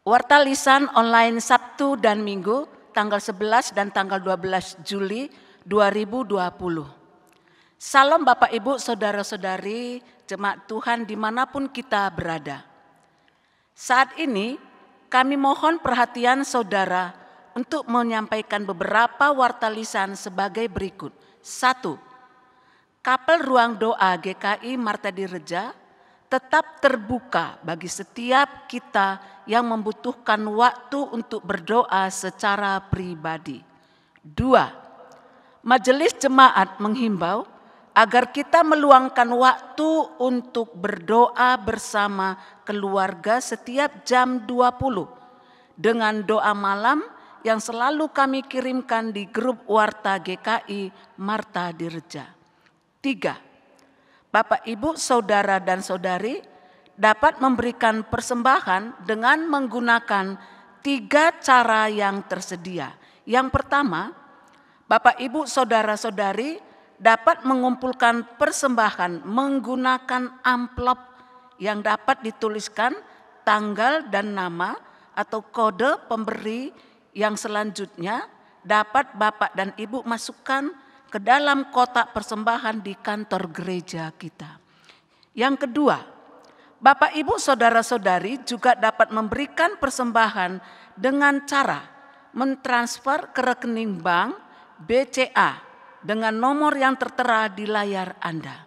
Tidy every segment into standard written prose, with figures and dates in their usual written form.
Warta Lisan online Sabtu dan Minggu tanggal 11 dan tanggal 12 Juli 2020. Salam Bapak Ibu, Saudara-saudari, jemaat Tuhan dimanapun kita berada. Saat ini kami mohon perhatian saudara untuk menyampaikan beberapa warta lisan sebagai berikut. 1. Kapel Ruang Doa GKI Marta Direja tetap terbuka bagi setiap kita yang membutuhkan waktu untuk berdoa secara pribadi. 2. Majelis Jemaat menghimbau agar kita meluangkan waktu untuk berdoa bersama keluarga setiap jam 20 dengan doa malam yang selalu kami kirimkan di grup Warta GKI Marta Direja. 3. Bapak, Ibu, Saudara, dan Saudari dapat memberikan persembahan dengan menggunakan 3 cara yang tersedia. Yang pertama, Bapak, Ibu, Saudara-saudari dapat mengumpulkan persembahan menggunakan amplop yang dapat dituliskan tanggal dan nama atau kode pemberi yang selanjutnya dapat Bapak dan Ibu masukkan ke dalam kotak persembahan di kantor gereja kita. Yang kedua, Bapak, Ibu, Saudara-saudari juga dapat memberikan persembahan dengan cara mentransfer ke rekening bank BCA dengan nomor yang tertera di layar Anda.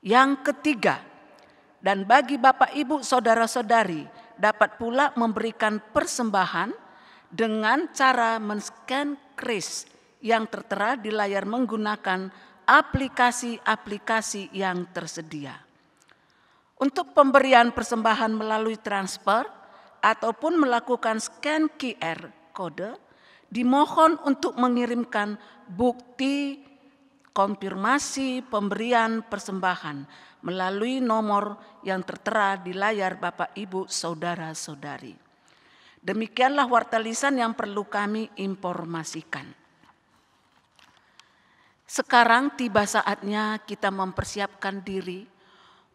Yang ketiga, dan bagi Bapak, Ibu, Saudara-saudari dapat pula memberikan persembahan dengan cara men-scan kris yang tertera di layar menggunakan aplikasi-aplikasi yang tersedia. Untuk pemberian persembahan melalui transfer ataupun melakukan scan QR kode, dimohon untuk mengirimkan bukti konfirmasi pemberian persembahan melalui nomor yang tertera di layar Bapak, Ibu, Saudara-saudari. Demikianlah warta lisan yang perlu kami informasikan. Sekarang tiba saatnya kita mempersiapkan diri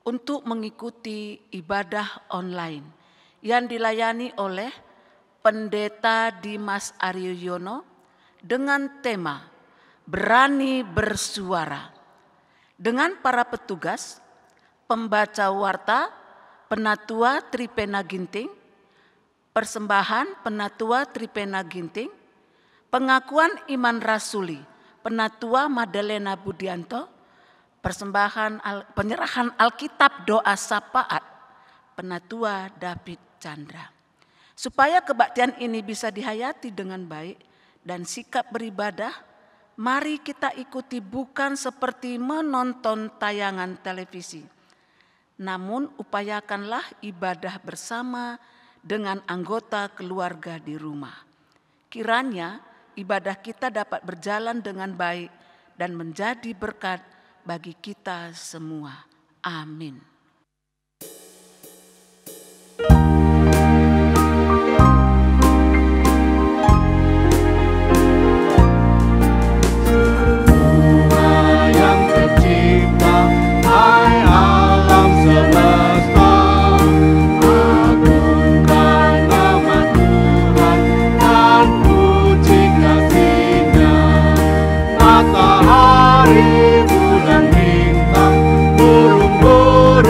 untuk mengikuti ibadah online yang dilayani oleh Pendeta Dimas Aryo Yono dengan tema Berani Bersuara. Dengan para petugas, pembaca warta, Penatua Tripena Ginting, persembahan Penatua Tripena Ginting, pengakuan iman rasuli Penatua Madalena Budianto, penyerahan Alkitab doa syafaat Penatua David Chandra. Supaya kebaktian ini bisa dihayati dengan baik dan sikap beribadah, mari kita ikuti bukan seperti menonton tayangan televisi. Namun upayakanlah ibadah bersama dengan anggota keluarga di rumah. Kiranya ibadah kita dapat berjalan dengan baik dan menjadi berkat bagi kita semua. Amin. Matahari, bulan, bintang, burung-burung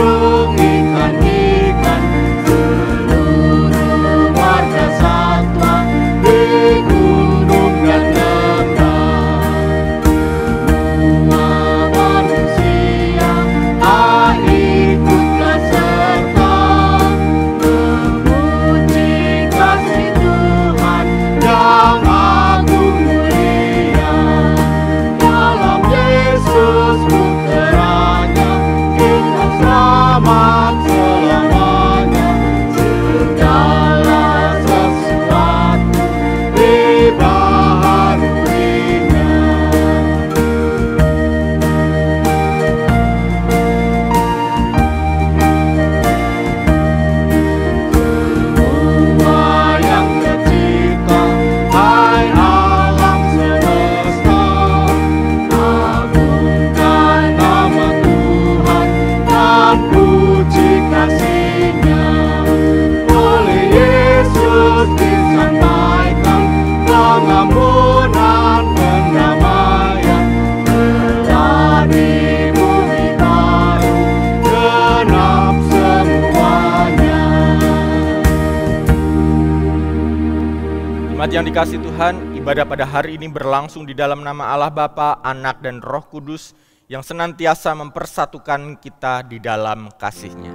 Jemaat yang dikasihi Tuhan, ibadah pada hari ini berlangsung di dalam nama Allah Bapa, Anak, dan Roh Kudus yang senantiasa mempersatukan kita di dalam kasih-Nya.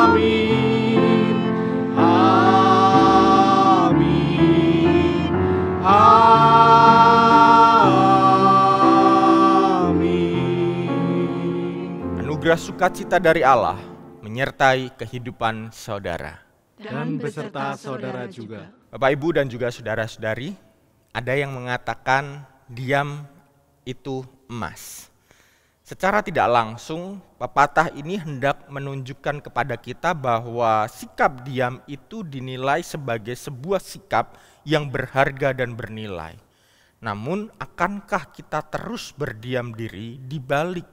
Amin. Amin. Amin. Anugerah sukacita dari Allah menyertai kehidupan saudara. Dan beserta saudara juga. Bapak, Ibu, dan juga saudara-saudari, ada yang mengatakan diam itu emas. Secara tidak langsung, pepatah ini hendak menunjukkan kepada kita bahwa sikap diam itu dinilai sebagai sebuah sikap yang berharga dan bernilai. Namun, akankah kita terus berdiam diri di balik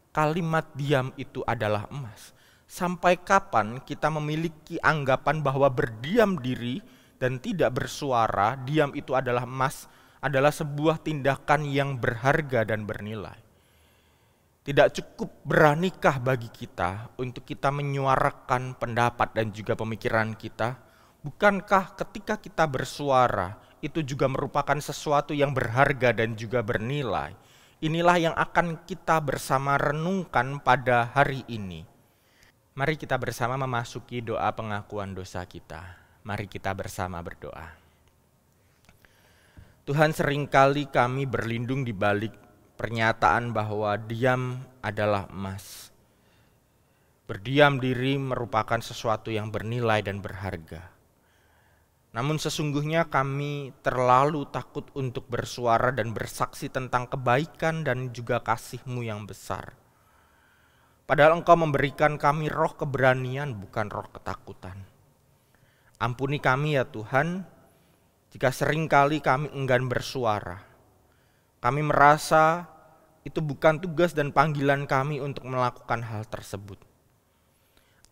kalimat diam itu adalah emas? Sampai kapan kita memiliki anggapan bahwa berdiam diri dan tidak bersuara, diam itu adalah emas, adalah sebuah tindakan yang berharga dan bernilai? Tidak cukup beranikah bagi kita untuk kita menyuarakan pendapat dan juga pemikiran kita? Bukankah ketika kita bersuara, itu juga merupakan sesuatu yang berharga dan juga bernilai? Inilah yang akan kita bersama renungkan pada hari ini. Mari kita bersama memasuki doa pengakuan dosa kita. Mari kita bersama berdoa. Tuhan, seringkali kami berlindung di balik pernyataan bahwa diam adalah emas. Berdiam diri merupakan sesuatu yang bernilai dan berharga. Namun sesungguhnya kami terlalu takut untuk bersuara dan bersaksi tentang kebaikan dan juga kasih-Mu yang besar. Padahal Engkau memberikan kami roh keberanian, bukan roh ketakutan. Ampuni kami ya Tuhan, jika seringkali kami enggan bersuara. Kami merasa itu bukan tugas dan panggilan kami untuk melakukan hal tersebut.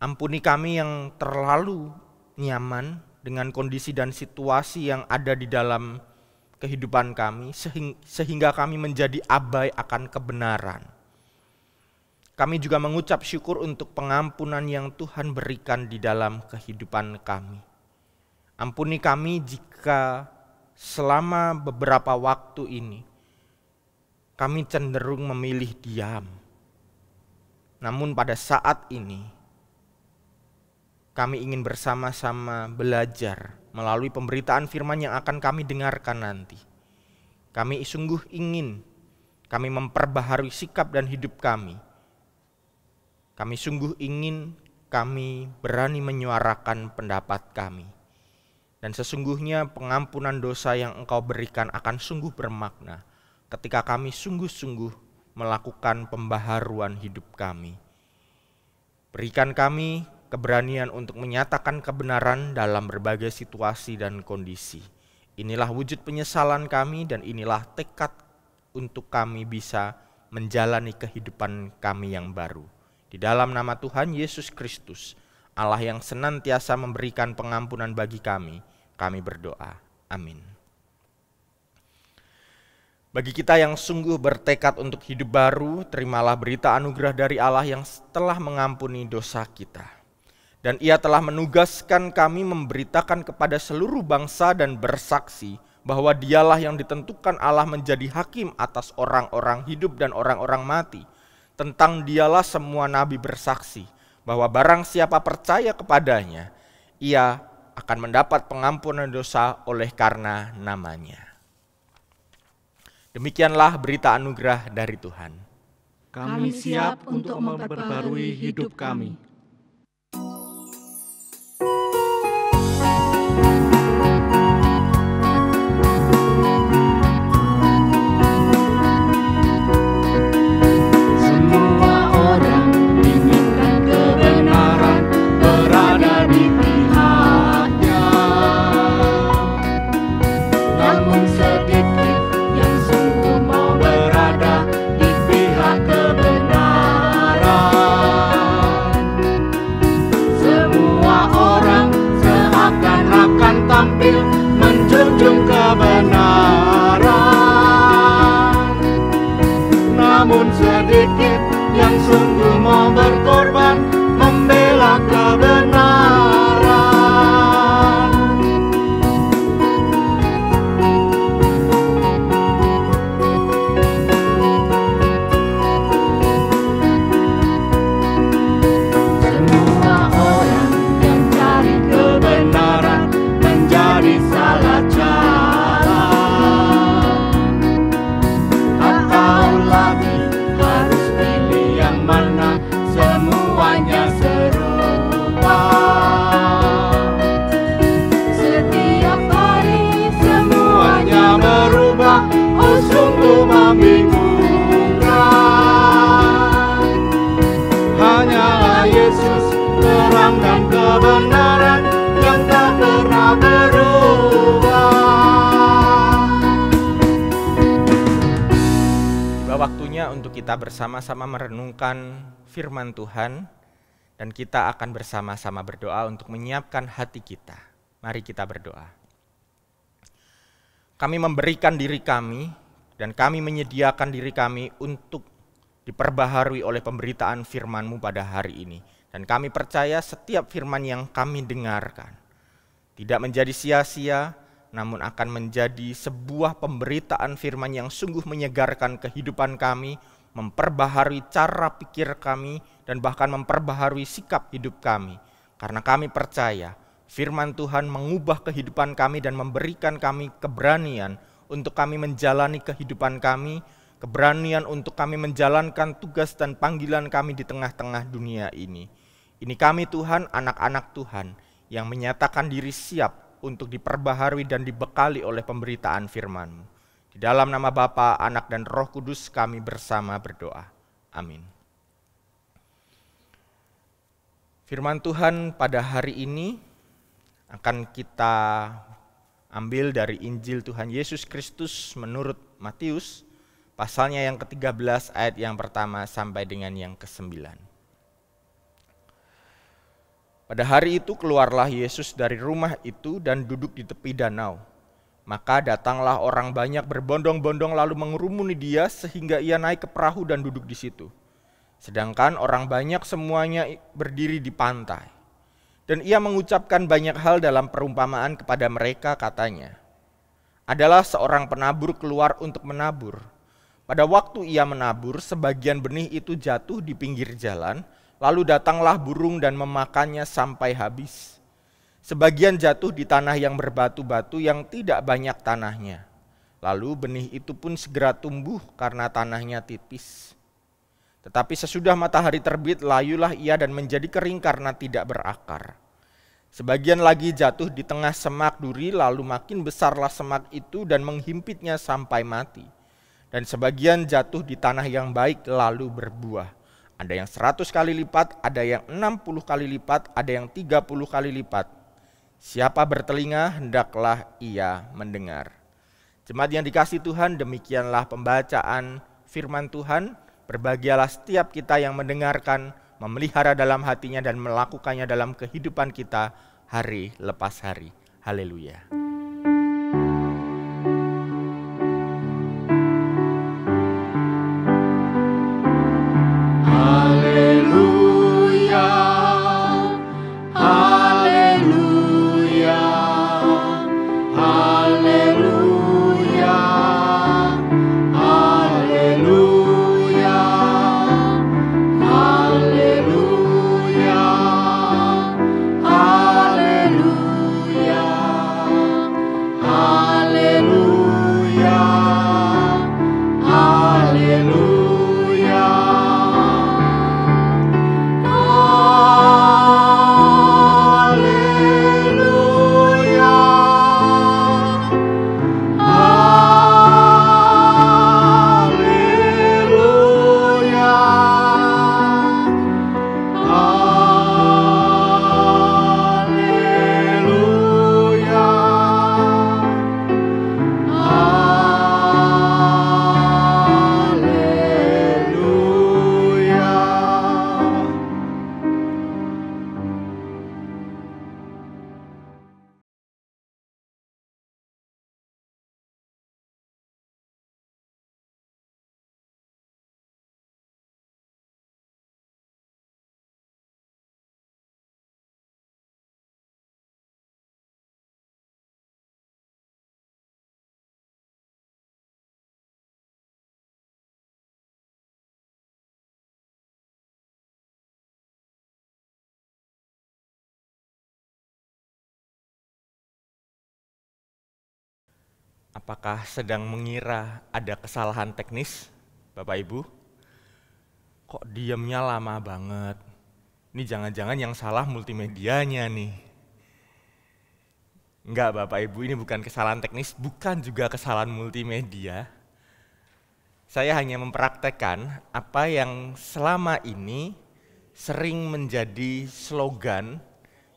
Ampuni kami yang terlalu nyaman dengan kondisi dan situasi yang ada di dalam kehidupan kami, sehingga kami menjadi abai akan kebenaran. Kami juga mengucap syukur untuk pengampunan yang Tuhan berikan di dalam kehidupan kami. Ampuni kami jika selama beberapa waktu ini kami cenderung memilih diam. Namun pada saat ini kami ingin bersama-sama belajar melalui pemberitaan firman yang akan kami dengarkan nanti. Kami sungguh ingin kami memperbaharui sikap dan hidup kami. Kami sungguh ingin kami berani menyuarakan pendapat kami. Dan sesungguhnya pengampunan dosa yang Engkau berikan akan sungguh bermakna ketika kami sungguh-sungguh melakukan pembaharuan hidup kami. Berikan kami keberanian untuk menyatakan kebenaran dalam berbagai situasi dan kondisi. Inilah wujud penyesalan kami dan inilah tekad untuk kami bisa menjalani kehidupan kami yang baru. Di dalam nama Tuhan Yesus Kristus, Allah yang senantiasa memberikan pengampunan bagi kami berdoa. Amin. Bagi kita yang sungguh bertekad untuk hidup baru, terimalah berita anugerah dari Allah yang telah mengampuni dosa kita. Dan Ia telah menugaskan kami memberitakan kepada seluruh bangsa dan bersaksi bahwa Dialah yang ditentukan Allah menjadi hakim atas orang-orang hidup dan orang-orang mati. Tentang Dialah semua nabi bersaksi bahwa barang siapa percaya kepadanya, ia akan mendapat pengampunan dosa oleh karena namanya. Demikianlah berita anugerah dari Tuhan. Kami siap untuk memperbarui hidup kami. Menjunjung kebenaran, namun sedikit yang sungguh mau berkorban. membela kebenaran. Semua orang yang cari kebenaran menjadi salah jalan. Tak tahu lagi harus pilih yang mana, semuanya serupa. Setiap hari semuanya berubah, oh sungguh membingungkan. Hanyalah Yesus, terang dan kebenaran yang tak pernah berubah. Tiba waktunya untuk kita bersama-sama merenungkan firman Tuhan, dan kita akan bersama-sama berdoa untuk menyiapkan hati kita. Mari kita berdoa. Kami memberikan diri kami dan kami menyediakan diri kami untuk diperbaharui oleh pemberitaan firman-Mu pada hari ini. Dan kami percaya setiap firman yang kami dengarkan tidak menjadi sia-sia, namun akan menjadi sebuah pemberitaan firman yang sungguh menyegarkan kehidupan kami, memperbaharui cara pikir kami, dan bahkan memperbaharui sikap hidup kami. Karena kami percaya firman Tuhan mengubah kehidupan kami dan memberikan kami keberanian untuk kami menjalani kehidupan kami, keberanian untuk kami menjalankan tugas dan panggilan kami di tengah-tengah dunia ini. Ini kami Tuhan, anak-anak Tuhan, yang menyatakan diri siap untuk diperbaharui dan dibekali oleh pemberitaan firman-Mu. Di dalam nama Bapa, Anak, dan Roh Kudus kami bersama berdoa. Amin. Firman Tuhan pada hari ini akan kita ambil dari Injil Tuhan Yesus Kristus menurut Matius, pasalnya yang ke-13 ayat yang pertama sampai dengan yang ke-9. Pada hari itu keluarlah Yesus dari rumah itu dan duduk di tepi danau. Maka datanglah orang banyak berbondong-bondong lalu mengerumuni dia sehingga ia naik ke perahu dan duduk di situ. Sedangkan orang banyak semuanya berdiri di pantai. Dan ia mengucapkan banyak hal dalam perumpamaan kepada mereka, katanya, adalah seorang penabur keluar untuk menabur. Pada waktu ia menabur, sebagian benih itu jatuh di pinggir jalan, lalu datanglah burung dan memakannya sampai habis. Sebagian jatuh di tanah yang berbatu-batu yang tidak banyak tanahnya. Lalu benih itu pun segera tumbuh karena tanahnya tipis. Tetapi sesudah matahari terbit, layulah ia dan menjadi kering karena tidak berakar. Sebagian lagi jatuh di tengah semak duri, lalu makin besarlah semak itu dan menghimpitnya sampai mati. Dan sebagian jatuh di tanah yang baik lalu berbuah. Ada yang 100 kali lipat, ada yang 60 kali lipat, ada yang 30 kali lipat. Siapa bertelinga, hendaklah ia mendengar. Jemaat yang dikasihi Tuhan, demikianlah pembacaan firman Tuhan. Berbahagialah setiap kita yang mendengarkan, memelihara dalam hatinya dan melakukannya dalam kehidupan kita hari lepas hari. Haleluya. Apakah sedang mengira ada kesalahan teknis, Bapak Ibu? Kok diamnya lama banget? Ini jangan-jangan yang salah multimedianya nih. Enggak Bapak Ibu, ini bukan kesalahan teknis, bukan juga kesalahan multimedia. Saya hanya mempraktekkan apa yang selama ini sering menjadi slogan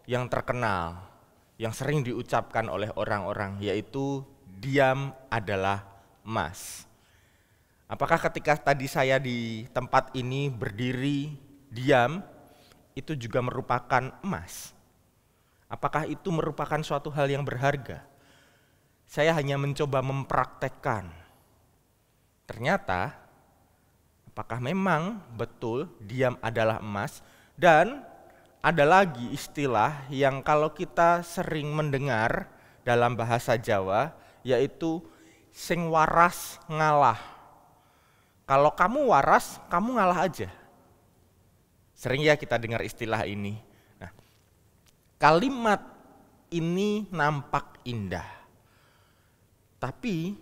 yang terkenal, yang sering diucapkan oleh orang-orang, yaitu diam adalah emas. Apakah ketika tadi saya di tempat ini berdiri diam, itu juga merupakan emas? Apakah itu merupakan suatu hal yang berharga? Saya hanya mencoba mempraktekkan. Ternyata, apakah memang betul diam adalah emas? Dan ada lagi istilah yang kalau kita sering mendengar dalam bahasa Jawa, yaitu sing waras ngalah. Kalau kamu waras, kamu ngalah aja. Sering ya kita dengar istilah ini. Nah, kalimat ini nampak indah, tapi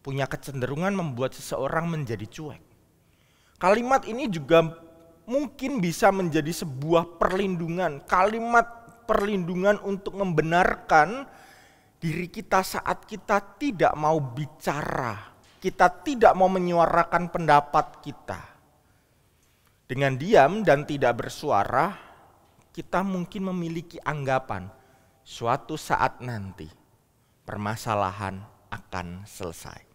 punya kecenderungan membuat seseorang menjadi cuek. Kalimat ini juga mungkin bisa menjadi sebuah perlindungan, kalimat perlindungan untuk membenarkan diri kita saat kita tidak mau bicara, kita tidak mau menyuarakan pendapat kita. Dengan diam dan tidak bersuara, kita mungkin memiliki anggapan suatu saat nanti permasalahan akan selesai.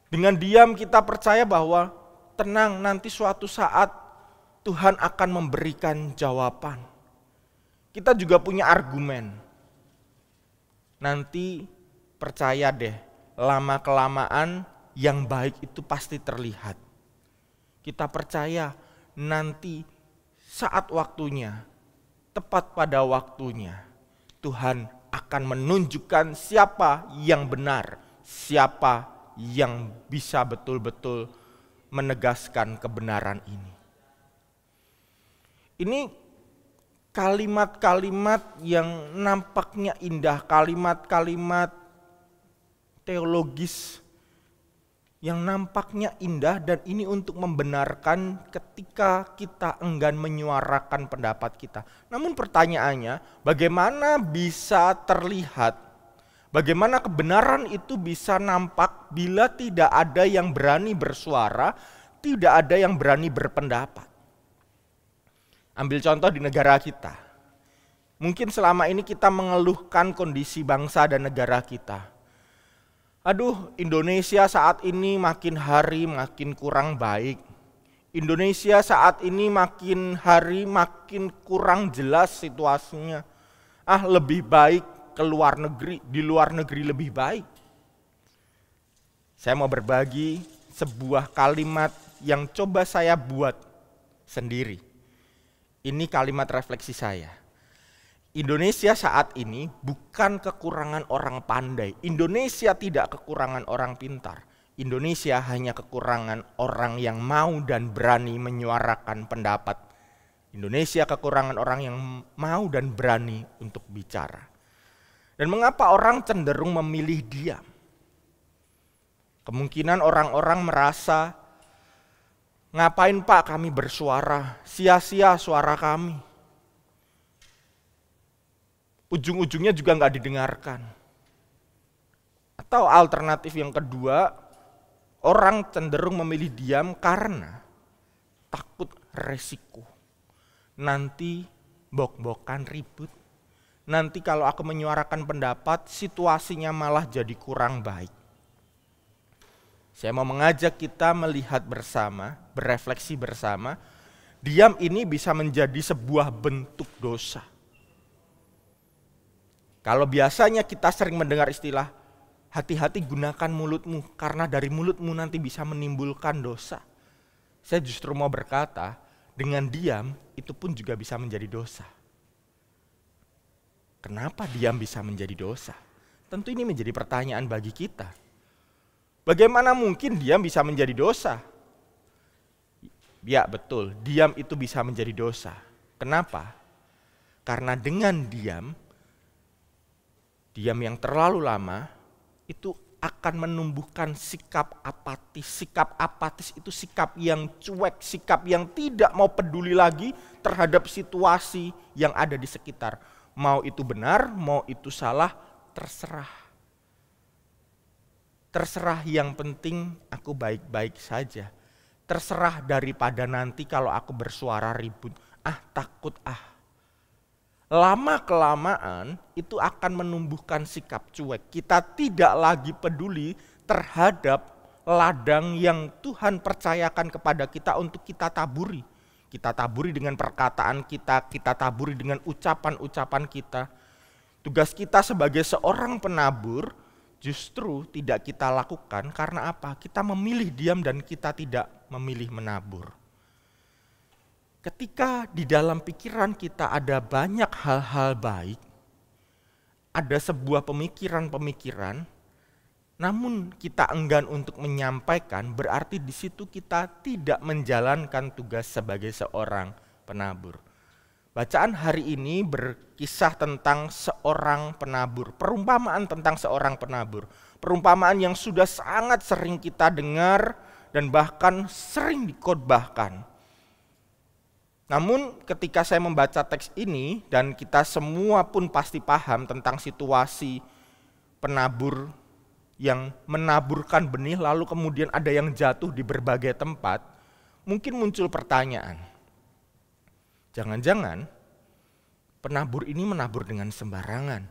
Dengan diam kita percaya bahwa tenang, nanti suatu saat Tuhan akan memberikan jawaban. Kita juga punya argumen. Nanti percaya deh, lama-kelamaan yang baik itu pasti terlihat. Kita percaya nanti saat waktunya, tepat pada waktunya, Tuhan akan menunjukkan siapa yang benar, siapa yang bisa betul-betul menegaskan kebenaran ini. Ini kalimat-kalimat yang nampaknya indah, kalimat-kalimat teologis yang nampaknya indah, dan ini untuk membenarkan ketika kita enggan menyuarakan pendapat kita. Namun pertanyaannya, bagaimana bisa terlihat, bagaimana kebenaran itu bisa nampak bila tidak ada yang berani bersuara, tidak ada yang berani berpendapat? Ambil contoh di negara kita. Mungkin selama ini kita mengeluhkan kondisi bangsa dan negara kita. Aduh, Indonesia saat ini makin hari makin kurang baik. Indonesia saat ini makin hari makin kurang jelas situasinya. Lebih baik ke luar negeri, di luar negeri lebih baik. Saya mau berbagi sebuah kalimat yang coba saya buat sendiri. Ini kalimat refleksi saya. Indonesia saat ini bukan kekurangan orang pandai. Indonesia tidak kekurangan orang pintar. Indonesia hanya kekurangan orang yang mau dan berani menyuarakan pendapat. Indonesia kekurangan orang yang mau dan berani untuk bicara. Dan mengapa orang cenderung memilih diam? Kemungkinan orang-orang merasa, ngapain Pak kami bersuara, sia-sia suara kami. Ujung-ujungnya juga nggak didengarkan. Atau alternatif yang kedua, orang cenderung memilih diam karena takut resiko. Nanti bok-bokan ribut. Nanti kalau aku menyuarakan pendapat, situasinya malah jadi kurang baik. Saya mau mengajak kita melihat bersama, berefleksi bersama, diam ini bisa menjadi sebuah bentuk dosa. Kalau biasanya kita sering mendengar istilah, hati-hati gunakan mulutmu, karena dari mulutmu nanti bisa menimbulkan dosa. Saya justru mau berkata, dengan diam itu pun juga bisa menjadi dosa. Kenapa diam bisa menjadi dosa? Tentu ini menjadi pertanyaan bagi kita. Bagaimana mungkin diam bisa menjadi dosa? Ya betul, diam itu bisa menjadi dosa. Kenapa? Karena dengan diam, Diam yang terlalu lama itu akan menumbuhkan sikap apatis. Sikap apatis itu sikap yang cuek, sikap yang tidak mau peduli lagi terhadap situasi yang ada di sekitar. Mau itu benar, mau itu salah, terserah. Terserah, yang penting aku baik-baik saja. Terserah, daripada nanti kalau aku bersuara ribut, takut. Lama-kelamaan itu akan menumbuhkan sikap cuek. Kita tidak lagi peduli terhadap ladang yang Tuhan percayakan kepada kita untuk kita taburi. Kita taburi dengan perkataan kita taburi dengan ucapan-ucapan kita. Tugas kita sebagai seorang penabur justru tidak kita lakukan karena apa? Kita memilih diam dan kita tidak memilih menabur. Ketika di dalam pikiran kita ada banyak hal-hal baik, ada sebuah pemikiran-pemikiran, namun kita enggan untuk menyampaikan, berarti di situ kita tidak menjalankan tugas sebagai seorang penabur. Bacaan hari ini berkisah tentang seorang penabur, perumpamaan tentang seorang penabur. Perumpamaan yang sudah sangat sering kita dengar dan bahkan sering dikhotbahkan. Namun ketika saya membaca teks ini dan kita semua pun pasti paham tentang situasi penabur yang menaburkan benih lalu kemudian ada yang jatuh di berbagai tempat, mungkin muncul pertanyaan. Jangan-jangan penabur ini menabur dengan sembarangan.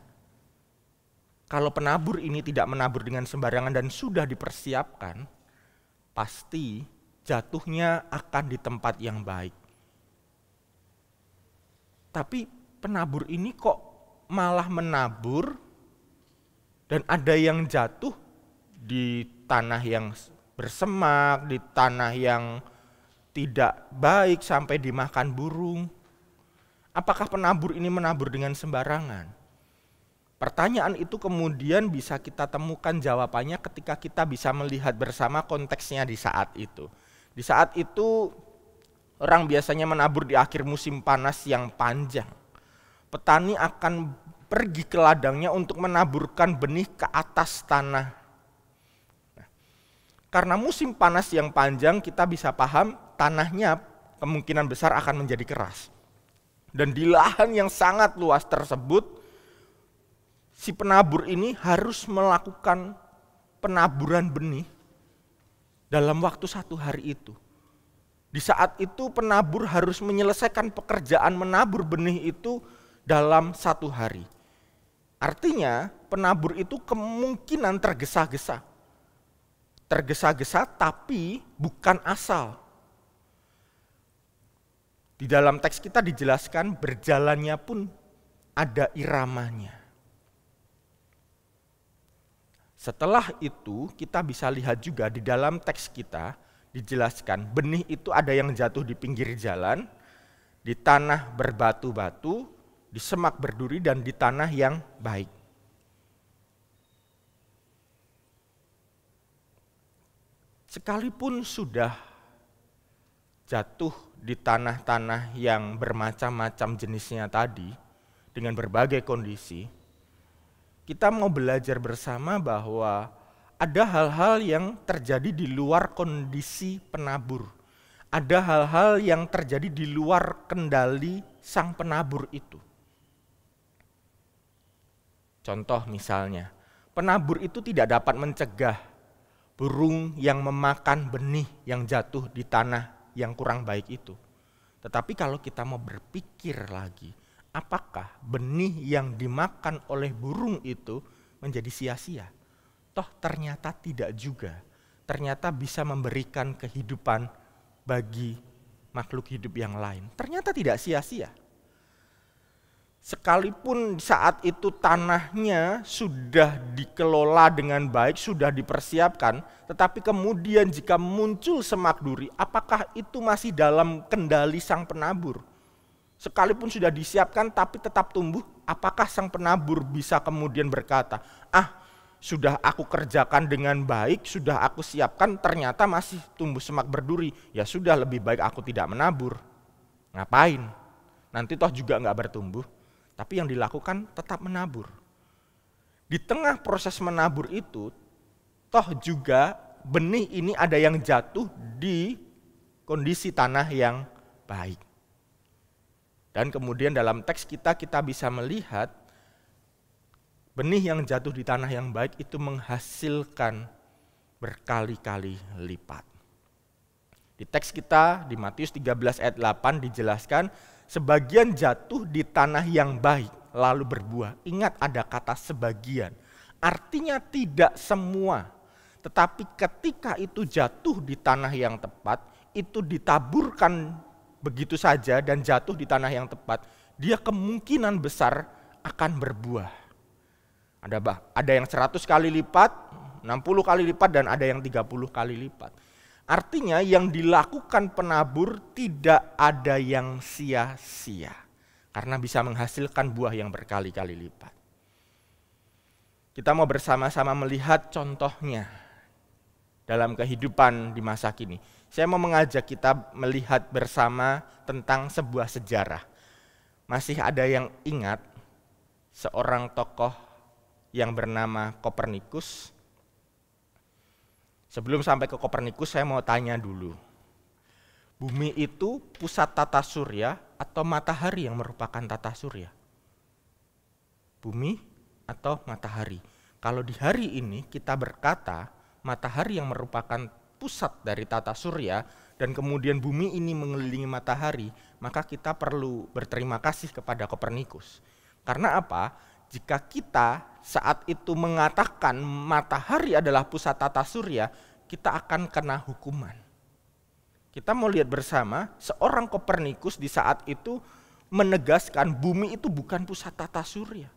Kalau penabur ini tidak menabur dengan sembarangan dan sudah dipersiapkan, pasti jatuhnya akan di tempat yang baik. Tapi penabur ini kok malah menabur dan ada yang jatuh di tanah yang bersemak, di tanah yang tidak baik sampai dimakan burung. Apakah penabur ini menabur dengan sembarangan? Pertanyaan itu kemudian bisa kita temukan jawabannya ketika kita bisa melihat bersama konteksnya di saat itu. Di saat itu orang biasanya menabur di akhir musim panas yang panjang. Petani akan pergi ke ladangnya untuk menaburkan benih ke atas tanah. Karena musim panas yang panjang, kita bisa paham tanahnya kemungkinan besar akan menjadi keras. Dan di lahan yang sangat luas tersebut, si penabur ini harus melakukan penaburan benih dalam waktu 1 hari itu. Di saat itu penabur harus menyelesaikan pekerjaan menabur benih itu dalam 1 hari. Artinya penabur itu kemungkinan tergesa-gesa. Tergesa-gesa tapi bukan asal. Di dalam teks kita dijelaskan berjalannya pun ada iramanya. Setelah itu kita bisa lihat juga di dalam teks kita dijelaskan benih itu ada yang jatuh di pinggir jalan, di tanah berbatu-batu, di semak berduri dan di tanah yang baik. Sekalipun sudah jatuh di tanah-tanah yang bermacam-macam jenisnya tadi dengan berbagai kondisi, kita mau belajar bersama bahwa ada hal-hal yang terjadi di luar kondisi penabur. Ada hal-hal yang terjadi di luar kendali sang penabur itu. Contoh misalnya, penabur itu tidak dapat mencegah burung yang memakan benih yang jatuh di tanah yang kurang baik itu. Tetapi kalau kita mau berpikir lagi, apakah benih yang dimakan oleh burung itu menjadi sia-sia? Toh ternyata tidak juga. Ternyata bisa memberikan kehidupan bagi makhluk hidup yang lain. Ternyata tidak sia-sia. Sekalipun saat itu tanahnya sudah dikelola dengan baik, sudah dipersiapkan, tetapi kemudian jika muncul semak duri, apakah itu masih dalam kendali sang penabur? Sekalipun sudah disiapkan tapi tetap tumbuh, apakah sang penabur bisa kemudian berkata, sudah aku kerjakan dengan baik, sudah aku siapkan, ternyata masih tumbuh semak berduri. Ya sudah, lebih baik aku tidak menabur. Ngapain? Nanti toh juga nggak bertumbuh. Tapi yang dilakukan tetap menabur. di tengah proses menabur itu, toh juga benih ini ada yang jatuh di kondisi tanah yang baik. Dan kemudian dalam teks kita bisa melihat benih yang jatuh di tanah yang baik itu menghasilkan berkali-kali lipat. Di teks kita di Matius 13 ayat 8 dijelaskan, sebagian jatuh di tanah yang baik lalu berbuah. Ingat ada kata sebagian, artinya tidak semua. Tetapi ketika itu jatuh di tanah yang tepat, itu ditaburkan begitu saja dan jatuh di tanah yang tepat, dia kemungkinan besar akan berbuah. Ada yang 100 kali lipat, 60 kali lipat, dan ada yang 30 kali lipat. Artinya yang dilakukan penabur tidak ada yang sia-sia, karena bisa menghasilkan buah yang berkali-kali lipat. Kita mau bersama-sama melihat contohnya dalam kehidupan di masa kini. Saya mau mengajak kita melihat bersama tentang sebuah sejarah. Masih ada yang ingat seorang tokoh yang bernama Kopernikus? Sebelum sampai ke Kopernikus, saya mau tanya dulu. Bumi itu pusat tata surya atau matahari yang merupakan tata surya? Bumi atau matahari? Kalau di hari ini kita berkata matahari yang merupakan pusat dari tata surya dan kemudian bumi ini mengelilingi matahari, maka kita perlu berterima kasih kepada Kopernikus. Karena apa? Jika kita saat itu mengatakan matahari adalah pusat tata surya, kita akan kena hukuman. Kita mau lihat bersama, seorang Kopernikus di saat itu menegaskan bumi itu bukan pusat tata surya.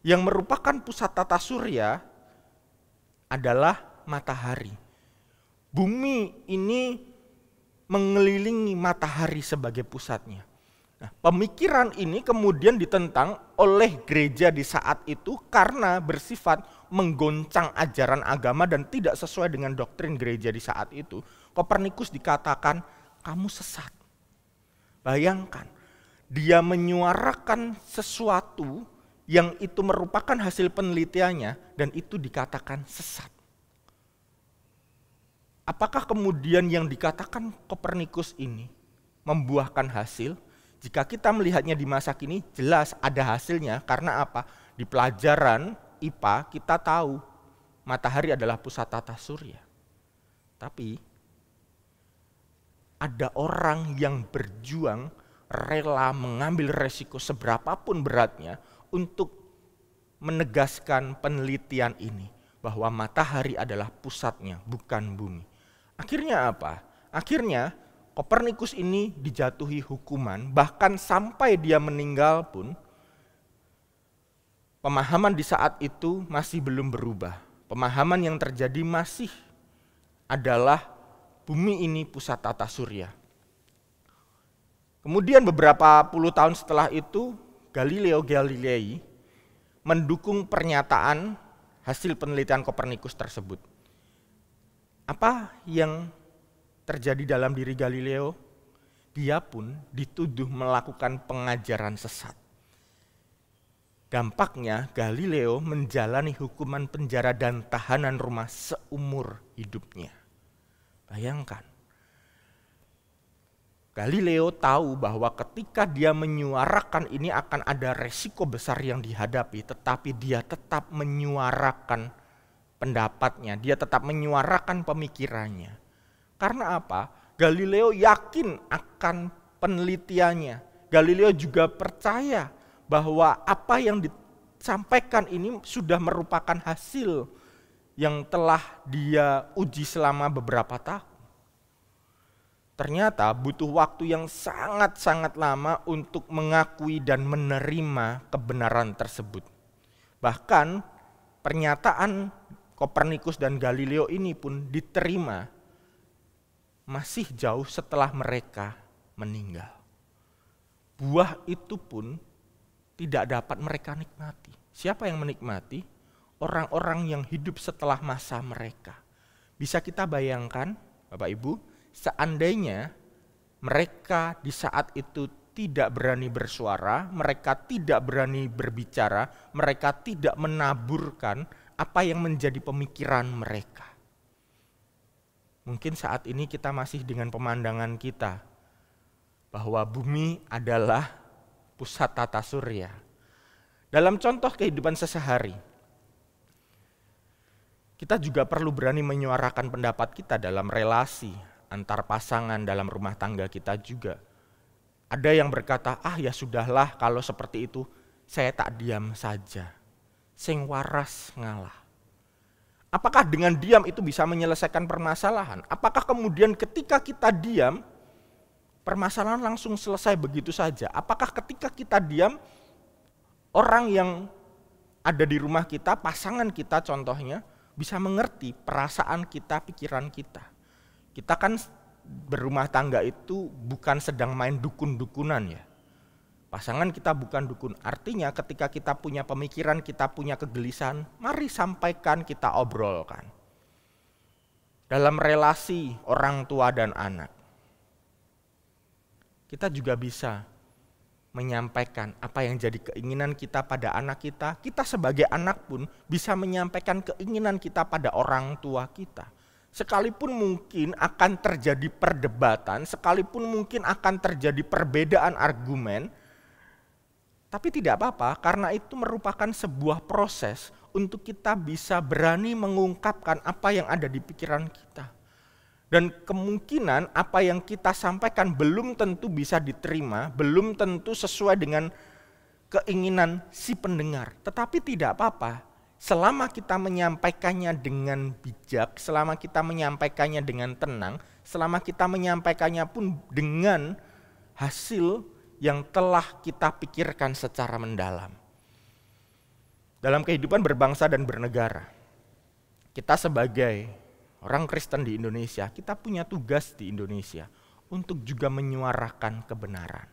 Yang merupakan pusat tata surya adalah matahari. Bumi ini mengelilingi matahari sebagai pusatnya. Nah, pemikiran ini kemudian ditentang oleh gereja di saat itu karena bersifat menggoncang ajaran agama dan tidak sesuai dengan doktrin gereja di saat itu. Kopernikus dikatakan, kamu sesat. Bayangkan, dia menyuarakan sesuatu yang itu merupakan hasil penelitiannya dan itu dikatakan sesat. Apakah kemudian yang dikatakan Kopernikus ini membuahkan hasil? Jika kita melihatnya di masa kini, jelas ada hasilnya. Karena apa? Di pelajaran IPA kita tahu matahari adalah pusat tata surya. Tapi ada orang yang berjuang, rela mengambil resiko seberapapun beratnya untuk menegaskan penelitian ini, bahwa matahari adalah pusatnya, bukan bumi. Akhirnya apa? Akhirnya Kopernikus ini dijatuhi hukuman, bahkan sampai dia meninggal pun pemahaman di saat itu masih belum berubah. Pemahaman yang terjadi masih adalah bumi ini pusat tata surya. Kemudian beberapa puluh tahun setelah itu, Galileo Galilei mendukung pernyataan hasil penelitian Kopernikus tersebut. Apa yang terjadi dalam diri Galileo? Dia pun dituduh melakukan pengajaran sesat. Dampaknya Galileo menjalani hukuman penjara dan tahanan rumah seumur hidupnya. Bayangkan. Galileo tahu bahwa ketika dia menyuarakan ini akan ada resiko besar yang dihadapi, tetapi dia tetap menyuarakan pendapatnya, dia tetap menyuarakan pemikirannya. Karena apa? Galileo yakin akan penelitiannya. Galileo juga percaya bahwa apa yang disampaikan ini sudah merupakan hasil yang telah dia uji selama beberapa tahun. Ternyata butuh waktu yang sangat-sangat lama untuk mengakui dan menerima kebenaran tersebut. Bahkan pernyataan Kopernikus dan Galileo ini pun diterima masih jauh setelah mereka meninggal. Buah itu pun tidak dapat mereka nikmati. Siapa yang menikmati? Orang-orang yang hidup setelah masa mereka. Bisa kita bayangkan, Bapak Ibu, seandainya mereka di saat itu tidak berani bersuara, mereka tidak berani berbicara, mereka tidak menaburkan apa yang menjadi pemikiran mereka. Mungkin saat ini kita masih dengan pemandangan kita bahwa bumi adalah pusat tata surya. Dalam contoh kehidupan sehari-hari, kita juga perlu berani menyuarakan pendapat kita dalam relasi antar pasangan, dalam rumah tangga kita juga. Ada yang berkata, ya sudahlah kalau seperti itu, saya tak diam saja. Sing waras ngalah. Apakah dengan diam itu bisa menyelesaikan permasalahan? Apakah kemudian ketika kita diam, permasalahan langsung selesai begitu saja? Apakah ketika kita diam, orang yang ada di rumah kita, pasangan kita contohnya, bisa mengerti perasaan kita, pikiran kita? Kita kan berumah tangga itu bukan sedang main dukun-dukunan ya. Pasangan kita bukan dukun, artinya ketika kita punya pemikiran, kita punya kegelisahan, mari sampaikan, kita obrolkan. Dalam relasi orang tua dan anak, kita juga bisa menyampaikan apa yang jadi keinginan kita pada anak kita. Kita sebagai anak pun bisa menyampaikan keinginan kita pada orang tua kita. Sekalipun mungkin akan terjadi perdebatan, sekalipun mungkin akan terjadi perbedaan argumen, tapi tidak apa-apa karena itu merupakan sebuah proses untuk kita bisa berani mengungkapkan apa yang ada di pikiran kita. Dan kemungkinan apa yang kita sampaikan belum tentu bisa diterima, belum tentu sesuai dengan keinginan si pendengar. Tetapi tidak apa-apa, selama kita menyampaikannya dengan bijak, selama kita menyampaikannya dengan tenang, selama kita menyampaikannya pun dengan hasil yang telah kita pikirkan secara mendalam. Dalam kehidupan berbangsa dan bernegara, kita sebagai orang Kristen di Indonesia, kita punya tugas di Indonesia untuk juga menyuarakan kebenaran.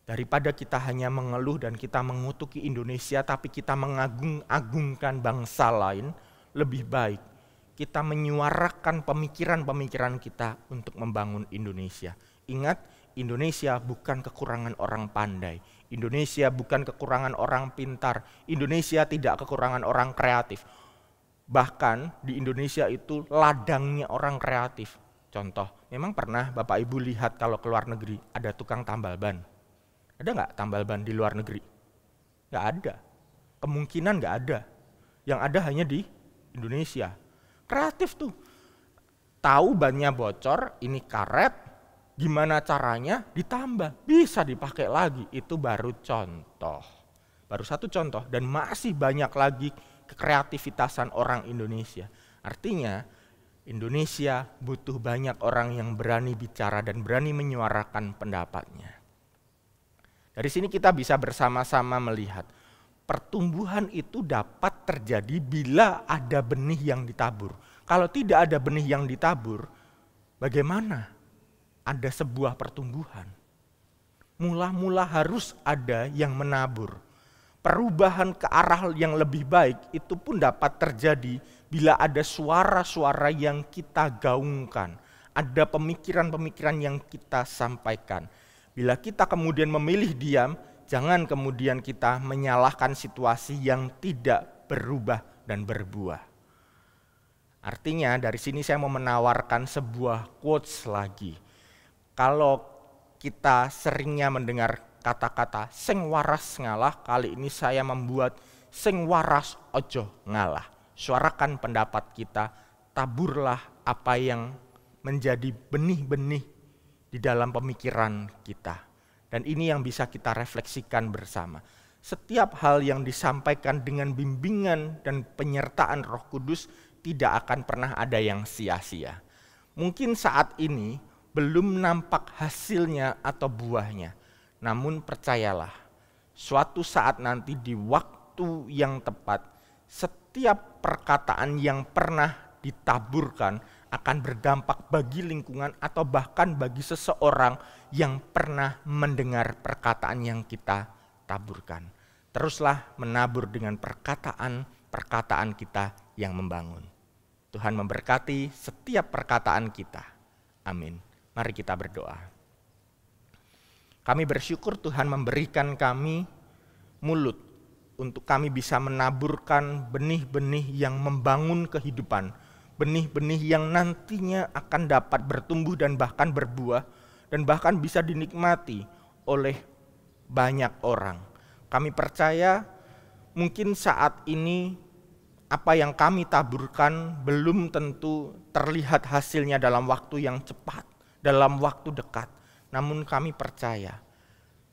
Daripada kita hanya mengeluh dan kita mengutuki Indonesia, tapi kita mengagung-agungkan bangsa lain, lebih baik kita menyuarakan pemikiran-pemikiran kita untuk membangun Indonesia. Ingat, Indonesia bukan kekurangan orang pandai, Indonesia bukan kekurangan orang pintar, Indonesia tidak kekurangan orang kreatif. Bahkan di Indonesia itu ladangnya orang kreatif. Contoh, memang pernah Bapak Ibu lihat kalau ke luar negeri ada tukang tambal ban? Ada nggak tambal ban di luar negeri? Nggak ada. Kemungkinan nggak ada. Yang ada hanya di Indonesia. Kreatif tuh. Tahu bannya bocor, ini karet, gimana caranya ditambah, bisa dipakai lagi. Itu baru contoh. Baru satu contoh dan masih banyak lagi kekreativitasan orang Indonesia. Artinya Indonesia butuh banyak orang yang berani bicara dan berani menyuarakan pendapatnya. Dari sini kita bisa bersama-sama melihat pertumbuhan itu dapat terjadi bila ada benih yang ditabur. Kalau tidak ada benih yang ditabur, bagaimana ada sebuah pertumbuhan? Mula-mula harus ada yang menabur. Perubahan ke arah yang lebih baik itu pun dapat terjadi bila ada suara-suara yang kita gaungkan, ada pemikiran-pemikiran yang kita sampaikan. Bila kita kemudian memilih diam, jangan kemudian kita menyalahkan situasi yang tidak berubah dan berbuah. Artinya dari sini saya mau menawarkan sebuah quotes lagi. Kalau kita seringnya mendengar kata-kata sing waras ngalah, kali ini saya membuat sing waras ojo ngalah. Suarakan pendapat kita, taburlah apa yang menjadi benih-benih di dalam pemikiran kita. Dan ini yang bisa kita refleksikan bersama. Setiap hal yang disampaikan dengan bimbingan dan penyertaan Roh Kudus tidak akan pernah ada yang sia-sia. Mungkin saat ini belum nampak hasilnya atau buahnya. Namun percayalah, suatu saat nanti di waktu yang tepat, setiap perkataan yang pernah ditaburkan akan berdampak bagi lingkungan atau bahkan bagi seseorang yang pernah mendengar perkataan yang kita taburkan. Teruslah menabur dengan perkataan-perkataan kita yang membangun. Tuhan memberkati setiap perkataan kita. Amin. Mari kita berdoa. Kami bersyukur Tuhan memberikan kami mulut untuk kami bisa menaburkan benih-benih yang membangun kehidupan, benih-benih yang nantinya akan dapat bertumbuh dan bahkan berbuah, dan bahkan bisa dinikmati oleh banyak orang. Kami percaya mungkin saat ini apa yang kami taburkan belum tentu terlihat hasilnya dalam waktu yang cepat, dalam waktu dekat. Namun kami percaya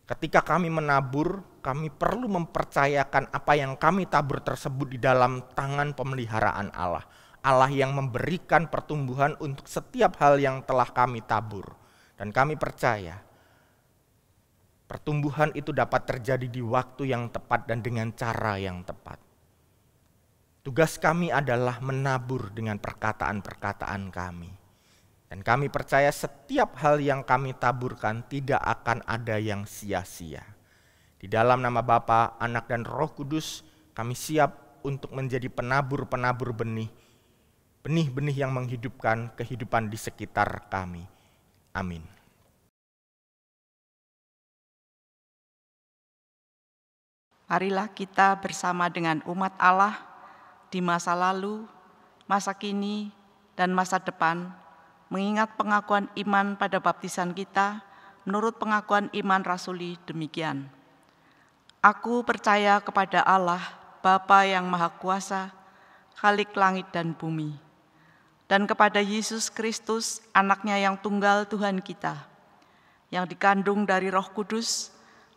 ketika kami menabur, kami perlu mempercayakan apa yang kami tabur tersebut di dalam tangan pemeliharaan Allah. Allah yang memberikan pertumbuhan untuk setiap hal yang telah kami tabur. Dan kami percaya pertumbuhan itu dapat terjadi di waktu yang tepat dan dengan cara yang tepat. Tugas kami adalah menabur dengan perkataan-perkataan kami. Dan kami percaya setiap hal yang kami taburkan tidak akan ada yang sia-sia. Di dalam nama Bapa, Anak, dan Roh Kudus, kami siap untuk menjadi penabur-penabur benih. Benih-benih yang menghidupkan kehidupan di sekitar kami. Amin. Marilah kita bersama dengan umat Allah di masa lalu, masa kini, dan masa depan, mengingat pengakuan iman pada baptisan kita, menurut pengakuan iman rasuli demikian. Aku percaya kepada Allah, Bapa yang Maha Kuasa, Khalik langit dan bumi, dan kepada Yesus Kristus, anaknya yang tunggal Tuhan kita, yang dikandung dari Roh Kudus,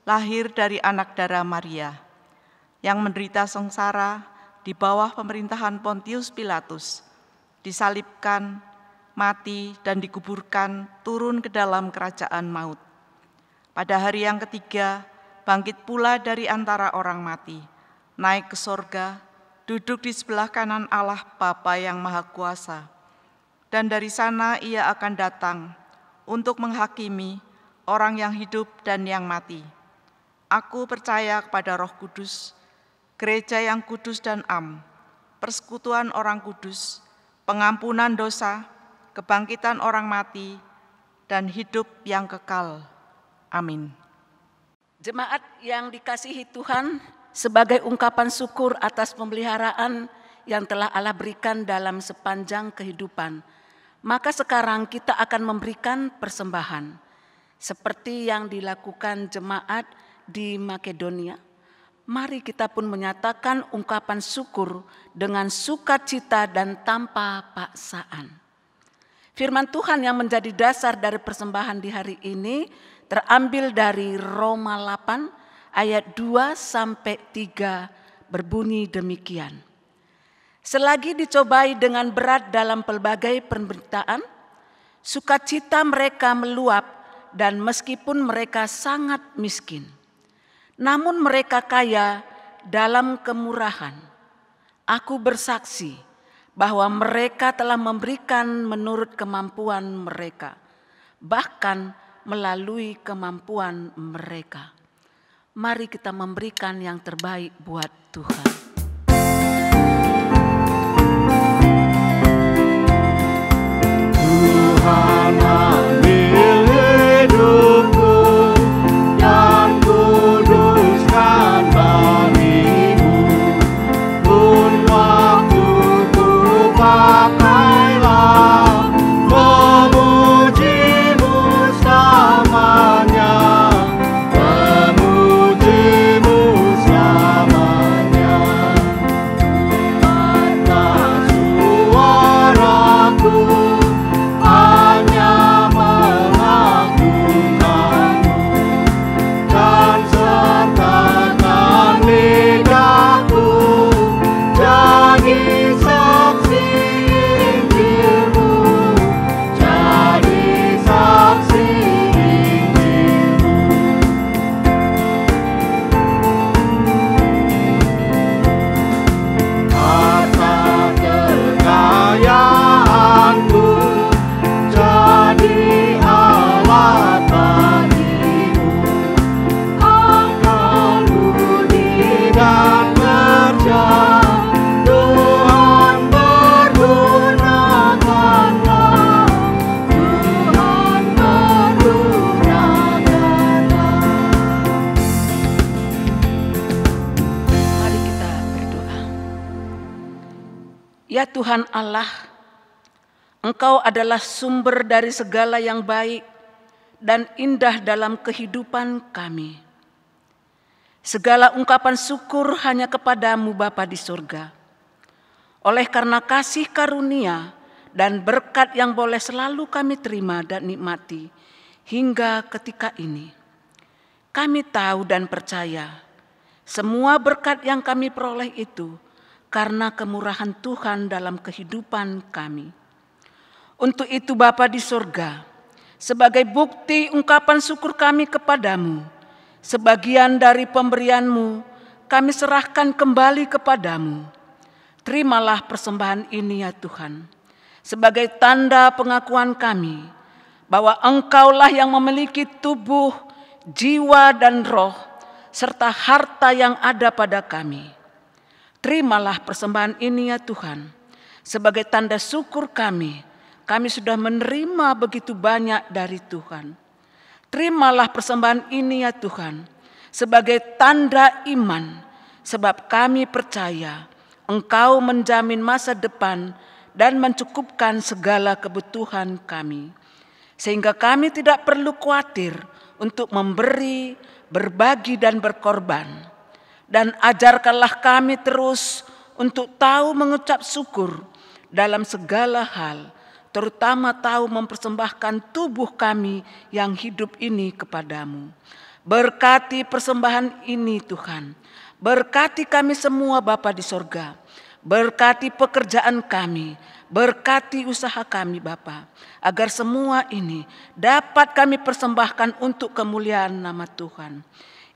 lahir dari anak darah Maria, yang menderita sengsara di bawah pemerintahan Pontius Pilatus, disalibkan, mati, dan dikuburkan, turun ke dalam kerajaan maut. Pada hari yang ketiga, bangkit pula dari antara orang mati, naik ke sorga, duduk di sebelah kanan Allah Bapa yang Maha Kuasa. Dan dari sana ia akan datang untuk menghakimi orang yang hidup dan yang mati. Aku percaya kepada Roh Kudus, gereja yang kudus dan am, persekutuan orang kudus, pengampunan dosa, kebangkitan orang mati, dan hidup yang kekal. Amin. Jemaat yang dikasihi Tuhan, sebagai ungkapan syukur atas pemeliharaan yang telah Allah berikan dalam sepanjang kehidupan, maka sekarang kita akan memberikan persembahan, seperti yang dilakukan jemaat di Makedonia. Mari kita pun menyatakan ungkapan syukur dengan sukacita dan tanpa paksaan. Firman Tuhan yang menjadi dasar dari persembahan di hari ini terambil dari Roma 8 ayat 2-3 berbunyi demikian. Selagi dicobai dengan berat dalam pelbagai penderitaan, sukacita mereka meluap dan meskipun mereka sangat miskin, namun mereka kaya dalam kemurahan. Aku bersaksi bahwa mereka telah memberikan menurut kemampuan mereka, bahkan melalui kemampuan mereka. Mari kita memberikan yang terbaik buat Tuhan. Tuhan ambil hidupku dan kuduskan bagimu. Pun waktuku pakailah memujimu selamanya, memujimu selamanya. Ya Tuhan Allah, Engkau adalah sumber dari segala yang baik dan indah dalam kehidupan kami. Segala ungkapan syukur hanya kepadamu Bapa di surga. Oleh karena kasih karunia dan berkat yang boleh selalu kami terima dan nikmati hingga ketika ini, kami tahu dan percaya semua berkat yang kami peroleh itu karena kemurahan Tuhan dalam kehidupan kami. Untuk itu Bapa di surga, sebagai bukti ungkapan syukur kami kepadamu, sebagian dari pemberian-Mu kami serahkan kembali kepadamu. Terimalah persembahan ini ya Tuhan, sebagai tanda pengakuan kami bahwa Engkaulah yang memiliki tubuh, jiwa dan roh, serta harta yang ada pada kami. Terimalah persembahan ini ya Tuhan, sebagai tanda syukur kami sudah menerima begitu banyak dari Tuhan. Terimalah persembahan ini ya Tuhan, sebagai tanda iman, sebab kami percaya Engkau menjamin masa depan dan mencukupkan segala kebutuhan kami. Sehingga kami tidak perlu khawatir untuk memberi, berbagi dan berkorban. Dan ajarkanlah kami terus untuk tahu mengucap syukur dalam segala hal, terutama tahu mempersembahkan tubuh kami yang hidup ini kepadamu. Berkati persembahan ini Tuhan, berkati kami semua Bapa di sorga, berkati pekerjaan kami, berkati usaha kami Bapa, agar semua ini dapat kami persembahkan untuk kemuliaan nama Tuhan.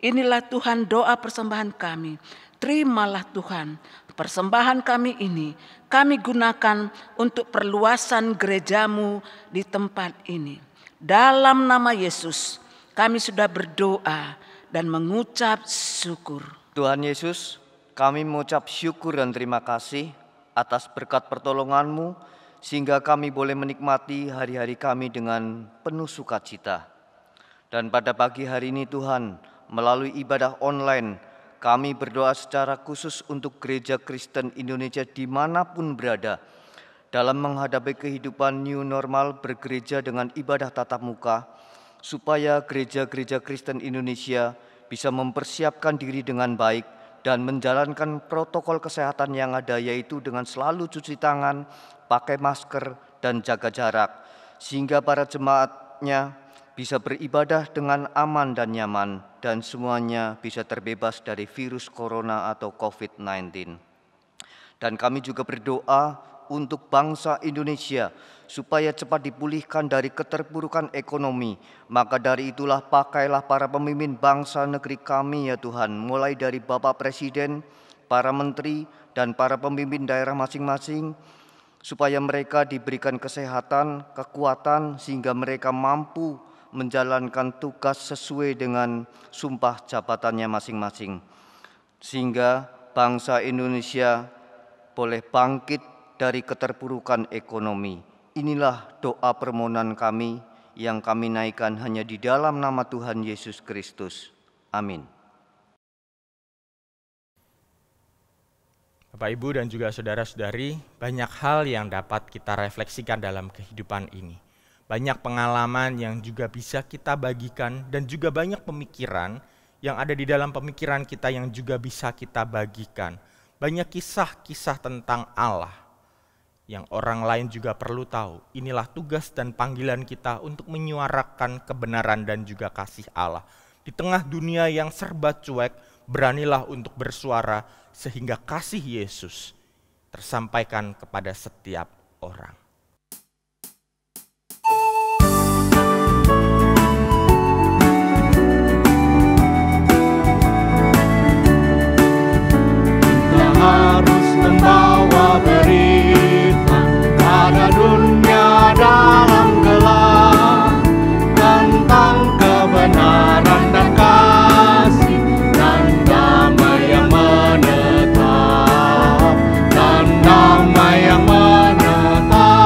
Inilah Tuhan doa persembahan kami. Terimalah Tuhan persembahan kami ini. Kami gunakan untuk perluasan gereja-Mu di tempat ini. Dalam nama Yesus kami sudah berdoa dan mengucap syukur. Tuhan Yesus, kami mengucap syukur dan terima kasih atas berkat pertolongan-Mu, sehingga kami boleh menikmati hari-hari kami dengan penuh sukacita. Dan pada pagi hari ini Tuhan, melalui ibadah online, kami berdoa secara khusus untuk gereja Kristen Indonesia dimanapun berada, dalam menghadapi kehidupan new normal bergereja dengan ibadah tatap muka, supaya gereja-gereja Kristen Indonesia bisa mempersiapkan diri dengan baik dan menjalankan protokol kesehatan yang ada, yaitu dengan selalu cuci tangan, pakai masker, dan jaga jarak, sehingga para jemaatnya bisa beribadah dengan aman dan nyaman, dan semuanya bisa terbebas dari virus corona atau COVID-19. Dan kami juga berdoa untuk bangsa Indonesia supaya cepat dipulihkan dari keterpurukan ekonomi. Maka dari itulah pakailah para pemimpin bangsa negeri kami ya Tuhan, mulai dari Bapak Presiden, para menteri, dan para pemimpin daerah masing-masing, supaya mereka diberikan kesehatan, kekuatan, sehingga mereka mampu menjalankan tugas sesuai dengan sumpah jabatannya masing-masing, sehingga bangsa Indonesia boleh bangkit dari keterpurukan ekonomi. Inilah doa permohonan kami yang kami naikkan hanya di dalam nama Tuhan Yesus Kristus. Amin. Bapak, Ibu, dan juga saudara-saudari, banyak hal yang dapat kita refleksikan dalam kehidupan ini. Banyak pengalaman yang juga bisa kita bagikan, dan juga banyak pemikiran yang ada di dalam pemikiran kita yang juga bisa kita bagikan. Banyak kisah-kisah tentang Allah yang orang lain juga perlu tahu. Inilah tugas dan panggilan kita untuk menyuarakan kebenaran dan juga kasih Allah. Di tengah dunia yang serba cuek, beranilah untuk bersuara sehingga kasih Yesus tersampaikan kepada setiap orang. Harus membawa berita pada dunia dalam gelap tentang kebenaran dan kasih dan damai yang menetap, dan damai yang menetap.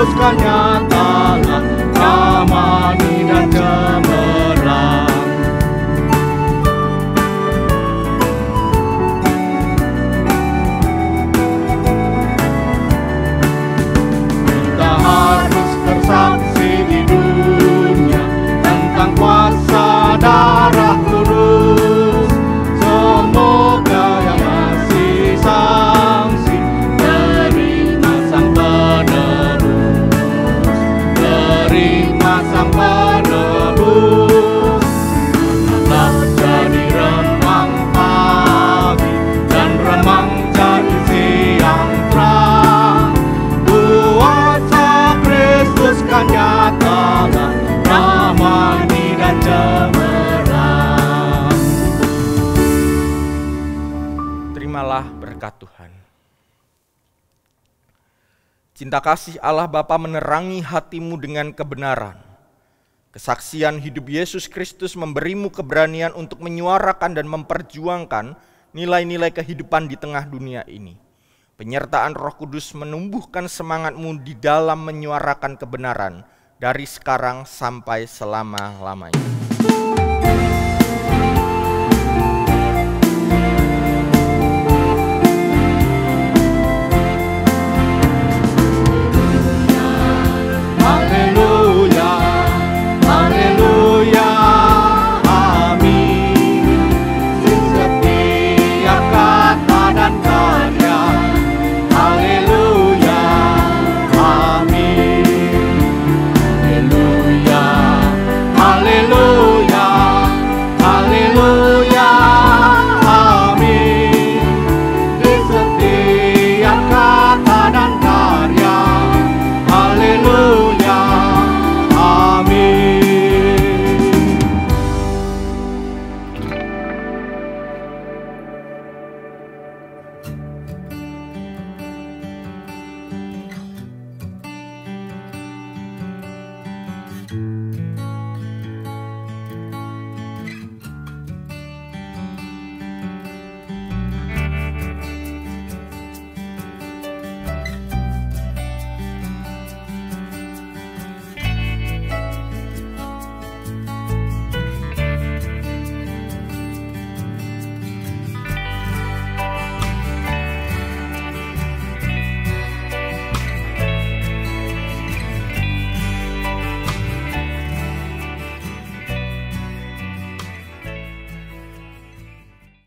Kristus kan nyatalah ramani dan cemerlang. Kita harus bersaksi di dunia tentang kuasa darah kudus. Semoga yang masih sangsi terima sang penebus, terima sang penebus. Tetap jadi remang pagi dan remang jadi siang terang. Kuasa Kristus kan nyatalah ramani dan cemerlang. Terimalah berkat Tuhan. Cinta kasih Allah Bapa menerangi hatimu dengan kebenaran. Kesaksian hidup Yesus Kristus memberimu keberanian untuk menyuarakan dan memperjuangkan nilai-nilai kehidupan di tengah dunia ini. Penyertaan Roh Kudus menumbuhkan semangatmu di dalam menyuarakan kebenaran dari sekarang sampai selama-lamanya.